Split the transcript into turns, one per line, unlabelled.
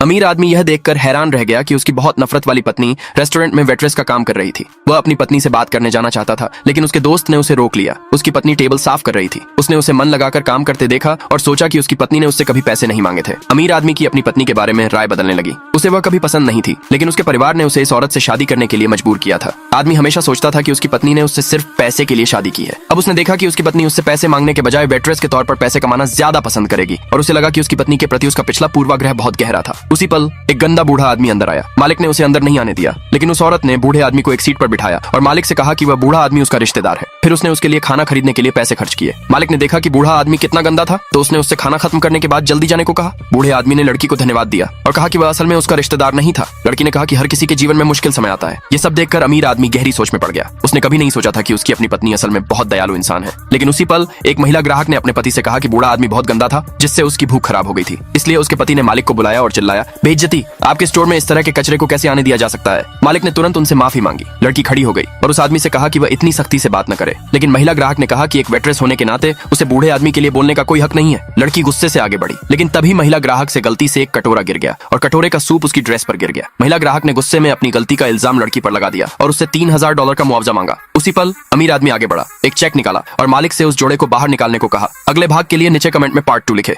अमीर आदमी यह देखकर हैरान रह गया कि उसकी बहुत नफरत वाली पत्नी रेस्टोरेंट में वेट्रेस का काम कर रही थी। वह अपनी पत्नी से बात करने जाना चाहता था, लेकिन उसके दोस्त ने उसे रोक लिया। उसकी पत्नी टेबल साफ कर रही थी। उसने उसे मन लगाकर काम करते देखा और सोचा कि उसकी पत्नी ने उससे कभी पैसे नहीं मांगे थे। अमीर आदमी की अपनी पत्नी के बारे में राय बदलने लगी। उसे वह कभी पसंद नहीं थी, लेकिन उसके परिवार ने उसे इस औरत से शादी करने के लिए मजबूर किया था। आदमी हमेशा सोचता था कि उसकी पत्नी ने उससे सिर्फ पैसे के लिए शादी की है। अब उसने देखा कि उसकी पत्नी उससे पैसे मांगने के बजाय वेट्रेस के तौर पर पैसे कमाना ज्यादा पसंद करेगी, और उसे लगा कि उसकी पत्नी के प्रति उसका पिछला पूर्वाग्रह बहुत गहरा था। उसी पल एक गंदा बूढ़ा आदमी अंदर आया। मालिक ने उसे अंदर नहीं आने दिया, लेकिन उस औरत ने बूढ़े आदमी को एक सीट पर बिठाया और मालिक से कहा कि वह बूढ़ा आदमी उसका रिश्तेदार है। फिर उसने उसके लिए खाना खरीदने के लिए पैसे खर्च किए। मालिक ने देखा कि बूढ़ा आदमी कितना गंदा था, तो उसने उससे खाना खत्म करने के बाद जल्दी जाने को कहा। बूढ़े आदमी ने लड़की को धन्यवाद दिया और कहा कि वह असल में उसका रिश्तेदार नहीं था। लड़की ने कहा कि हर किसी के जीवन में मुश्किल समय आता है। ये सब देखकर अमीर आदमी गहरी सोच में पड़ गया। उसने कभी नहीं सोचा था कि उसकी अपनी पत्नी असल में बहुत दयालु इंसान है। लेकिन उसी पल एक महिला ग्राहक ने अपने पति से कहा कि बूढ़ा आदमी बहुत गंदा था, जिससे उसकी भूख खराब हो गई थी। इसलिए उसके पति ने मालिक को बुलाया और चिल्लाया, बेइज्जती, आपके स्टोर में इस तरह के कचरे को कैसे आने दिया जा सकता है। मालिक ने तुरंत उनसे माफी मांगी। लड़की खड़ी हो गई और उस आदमी से कहा कि वह इतनी सख्ती से बात न करे। लेकिन महिला ग्राहक ने कहा कि एक वेट्रेस होने के नाते उसे बूढ़े आदमी के लिए बोलने का कोई हक नहीं है। लड़की गुस्से से आगे बढ़ी, लेकिन तभी महिला ग्राहक से गलती से एक कटोरा गिर गया और कटोरे का सूप उसकी ड्रेस पर गिर गया। महिला ग्राहक ने गुस्से में अपनी गलती का इल्जाम लड़की पर लगा दिया और उससे $3000 का मुआवजा मांगा। उसी पल अमीर आदमी आगे बढ़ा, एक चेक निकाला और मालिक से उस जोड़े को बाहर निकालने को कहा। अगले भाग के लिए नीचे कमेंट में पार्ट 2 लिखे।